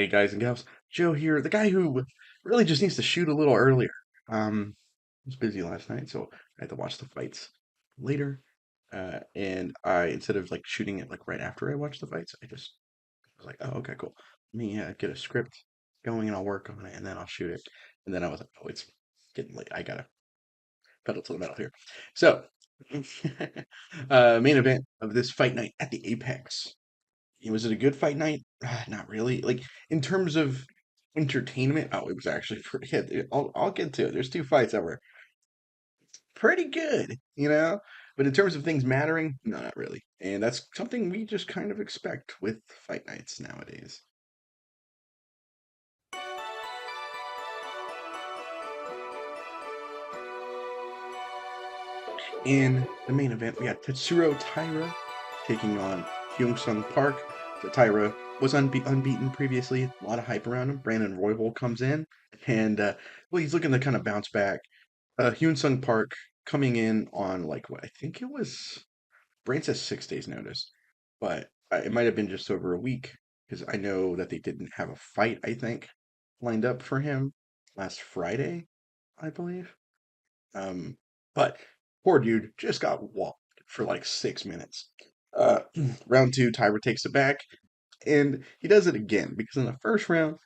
Hey guys and gals, Joe here, the guy who really just needs to shoot a little earlier. I was busy last night, so I had to watch the fights later. And I instead of like shooting it like right after I watched the fights, I just was like, oh, okay, cool. Let me get a script going and I'll work on it and then I'll shoot it. And then I was like, oh, it's getting late. I gotta pedal to the metal here. So, main event of this fight night at the Apex. Was it a good fight night? Not really. Like in terms of entertainment, oh, it was actually pretty good. I'll get to it. There's two fights that were pretty good, you know? But in terms of things mattering, no, not really. And that's something we just kind of expect with fight nights nowadays. In the main event, we had Tatsuro Taira taking on Hyun Sun Park. So Taira was unbeaten previously. A lot of hype around him. Brandon Royval comes in, and well, he's looking to kind of bounce back. Hyun Sung Park coming in on like what I think it was. Brain says 6 days notice, but it might have been just over a week because I know that they didn't have a fight. I think lined up for him last Friday, I believe. Um, but poor dude just got walked for like 6 minutes. Uh, round two, Tyra takes it back, and he does it again because in the first round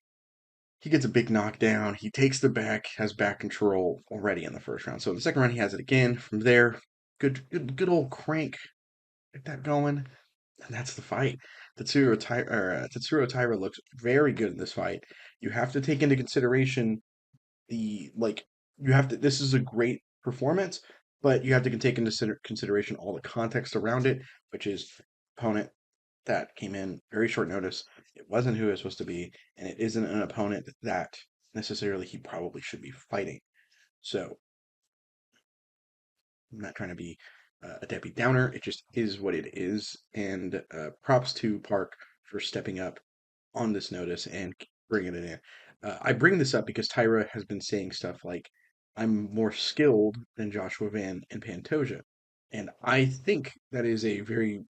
he gets a big knockdown. He takes the back, has back control already in the first round. So in the second round, he has it again. From there, good old crank, get that going, and that's the fight. Tatsuro Taira looks very good in this fight. You have to take into consideration the like. You have to. This is a great performance, but you have to take into consideration all the context around it, which is opponent that came in very short notice. It wasn't who it was supposed to be, and it isn't an opponent that necessarily he probably should be fighting. So I'm not trying to be a Debbie Downer. It just is what it is. And props to Park for stepping up on this notice and bringing it in. I bring this up because Tyra has been saying stuff like, I'm more skilled than Joshua Van and Pantoja. And I think that is a very,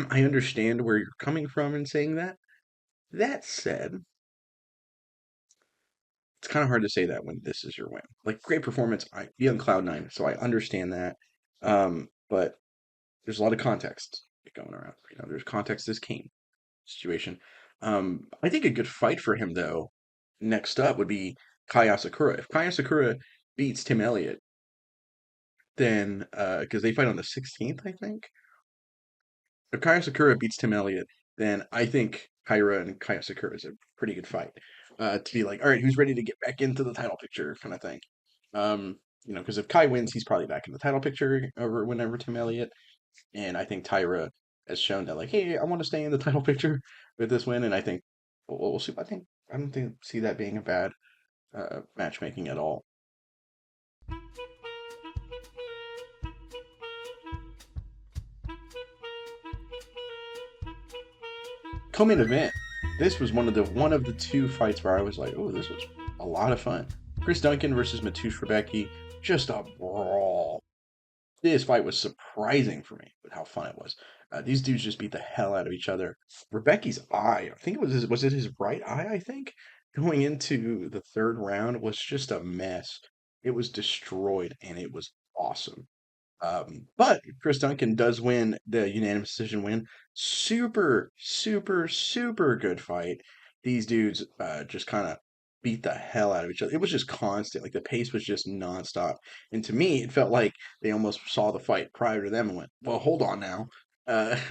I understand where you're coming from in saying that. That said, it's kind of hard to say that when this is your win. Like, great performance, I be on cloud nine, so I understand that. But there's a lot of context going around. There's context this Kane situation. I think a good fight for him though, next up would be Kai Asakura. If Kai Asakura beats Tim Elliott, then because they fight on the 16th, I think. If Kai Asakura beats Tim Elliott, then I think Kyra and Kai Asakura is a pretty good fight. To be like, all right, who's ready to get back into the title picture, kind of thing. Because if Kai wins, he's probably back in the title picture over whenever Tim Elliott. And I think Tyra has shown that, like, hey, I want to stay in the title picture with this win. And I think we'll see. I don't think see that being a bad matchmaking at all. Co-main event. This was one of the two fights where I was like, oh, this was a lot of fun. Chris Duncan versus Mateusz Rebecki, just a brawl. This fight was surprising for me with how fun it was. These dudes just beat the hell out of each other. Rebecki's eye, I think was it his right eye, I think, going into the third round was just a mess. It was destroyed and it was awesome. But Chris Duncan does win the unanimous decision win. Super, super, super good fight. These dudes just kind of beat the hell out of each other. It was just constant. Like the pace was just nonstop. And to me, it felt like they almost saw the fight prior to them and went, well, hold on now.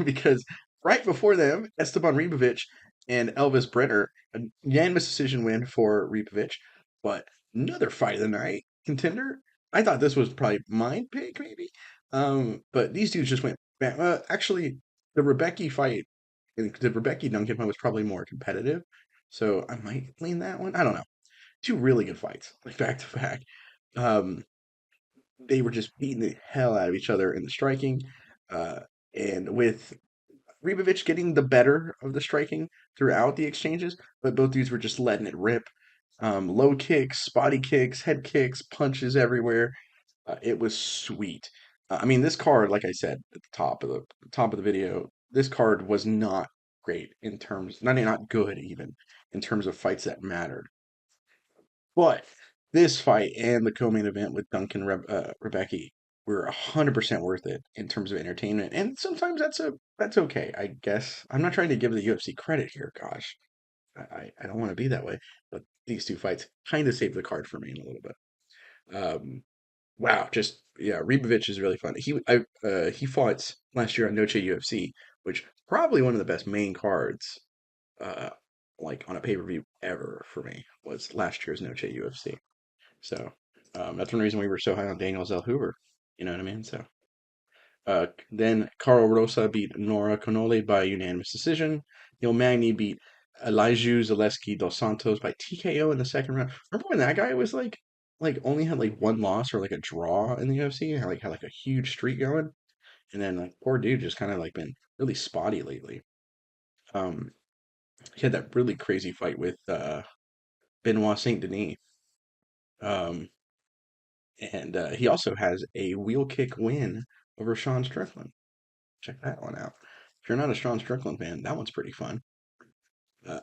Because right before them, Esteban Ribovic and Elvis Brenner, a unanimous decision win for Ribovic. But another fight of the night contender. I thought this was probably my pick, maybe. But these dudes just went back. Actually, the Rebecki fight, the Rebecki Duncan fight was probably more competitive. So I might lean that one. I don't know. Two really good fights, like back to back. Um, they were just beating the hell out of each other in the striking. Uh, and with Ribovic getting the better of the striking throughout the exchanges, but both dudes were just letting it rip. Low kicks, body kicks, head kicks, punches everywhere. It was sweet. I mean, this card, like I said at the top of the video, this card was not great in terms, not good even in terms of fights that mattered. But this fight and the co-main event with Duncan Rebecki were 100% worth it in terms of entertainment, and sometimes that's okay, I guess. I'm not trying to give the UFC credit here, gosh. I don't want to be that way, but these two fights kind of saved the card for me in a little bit. Wow, just yeah, Rebovich is really fun. He fought last year on Noche UFC, which probably one of the best main cards, uh, like on a pay-per-view ever for me was last year's Noche UFC. So that's one reason we were so high on Daniel Zellhuber. You know what I mean? So then Carl Rosa beat Nora Connolly by unanimous decision. Neil Magny beat Elijah Zaleski dos Santos by TKO in the second round. Remember when that guy was like only had like one loss or like a draw in the UFC and had like a huge streak going, and then like poor dude just kind of like been really spotty lately. Um, he had that really crazy fight with Benoit Saint Denis. Um, and he also has a wheel kick win over Sean Strickland. Check that one out. If you're not a Sean Strickland fan, that one's pretty fun. Uh,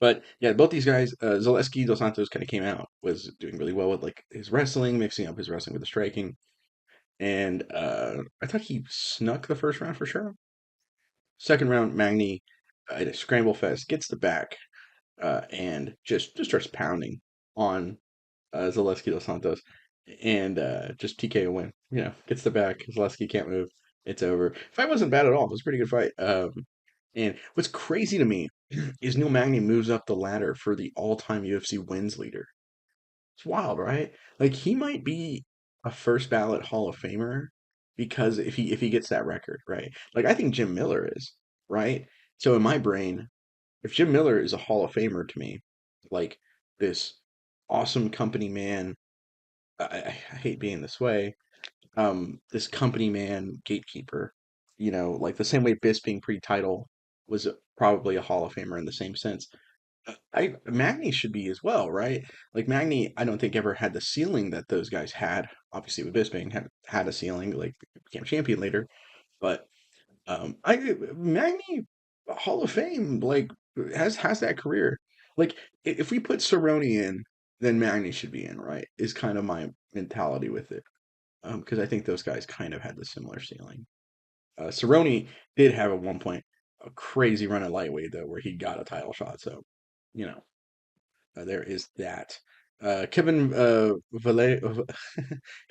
but yeah, both these guys, Zaleski dos Santos kind of came out, was doing really well with like his wrestling, mixing up his wrestling with the striking. And I thought he snuck the first round for sure. Second round, Magny in a scramble fest gets the back and just starts pounding on Zaleski dos Santos and just TKO win. You know, gets the back. Zaleski can't move. It's over. Fight wasn't bad at all. It was a pretty good fight. And what's crazy to me is Neil Magny moves up the ladder for the all-time UFC wins leader. It's wild, right? Like he might be a first ballot Hall of Famer because if he gets that record, right? Like I think Jim Miller is, right? So in my brain, if Jim Miller is a Hall of Famer to me, like this awesome company man, I hate being this way, this company man gatekeeper, you know, like the same way Bisping pre-title was probably a Hall of Famer in the same sense. I Magny should be as well, right? Like Magny, I don't think ever had the ceiling that those guys had. Obviously, with Bisping had a ceiling, like became champion later. But I Magny Hall of Fame, like has that career. Like if we put Cerrone in, then Magny should be in, right? Is kind of my mentality with it. Because I think those guys kind of had the similar ceiling. Cerrone did have at one point a crazy run at lightweight though, where he got a title shot. So, you know, there is that. Kevin Vallejos.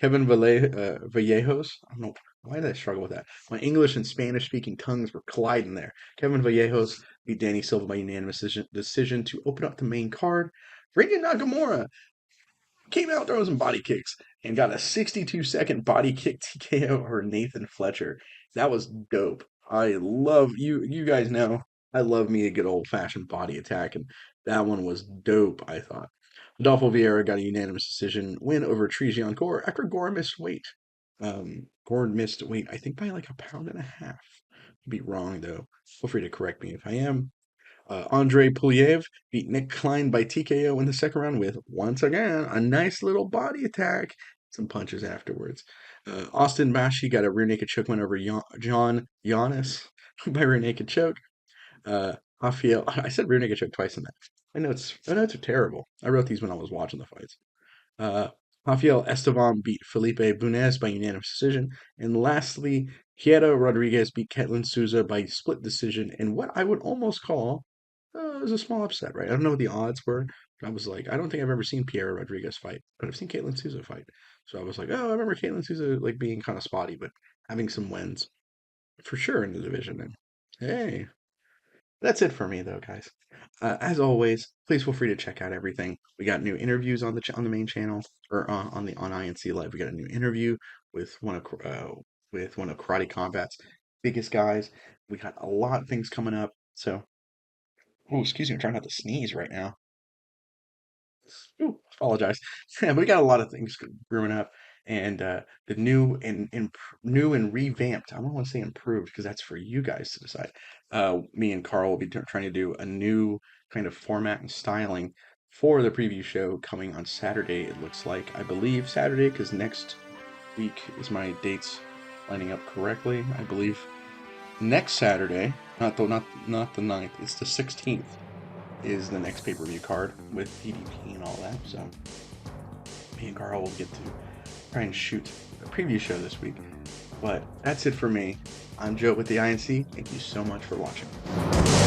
I don't know why did I struggle with that. My English and Spanish speaking tongues were colliding there. Kevin Vallejos beat Danny Silva by unanimous decision to open up the main card. Reagan Nakamura came out throwing some body kicks and got a 62-second body kick TKO over Nathan Fletcher. That was dope. I love you. You guys know I love me a good old fashioned body attack, and that one was dope. I thought. Adolfo Vieira got a unanimous decision win over Trijan Gore after Gore missed weight. Gore missed weight, I think, by like a pound and a half. I'd be wrong though. Feel free to correct me if I am. Andre Pulyev beat Nick Klein by TKO in the second round with, once again, a nice little body attack. Some punches afterwards. Austin Bashi got a rear naked choke win over John Giannis by rear naked choke. Rafael, I said rear naked choke twice in that. My notes are terrible. I wrote these when I was watching the fights. Uh, Rafael Estevam beat Felipe Bunez by unanimous decision. And lastly, Kiera Rodriguez beat Ketlin Souza by split decision in what I would almost call it was a small upset, right? I don't know what the odds were. But I was like, I don't think I've ever seen Piera Rodriguez fight, but I've seen Caitlin Souza fight. So I was like, oh, I remember Caitlin Souza like being kind of spotty, but having some wins for sure in the division. And hey, that's it for me, though, guys. As always, please feel free to check out everything. We got new interviews on the main channel or on INC Live. We got a new interview with one of Karate Combat's biggest guys. We got a lot of things coming up. So, oh, excuse me, I'm trying not to sneeze right now. Ooh, apologize. Yeah, we got a lot of things brewing up, and the new and revamped. I don't want to say improved because that's for you guys to decide. Me and Carl will be trying to do a new kind of format and styling for the preview show coming on Saturday. It looks like, I believe Saturday, because next week is my dates lining up correctly. I believe next Saturday, not the 9th, it's the 16th. is the next pay-per-view card with DDP and all that. So me and Carl will get to try and shoot a preview show this week. But that's it for me. I'm Joe with the INC. Thank you so much for watching.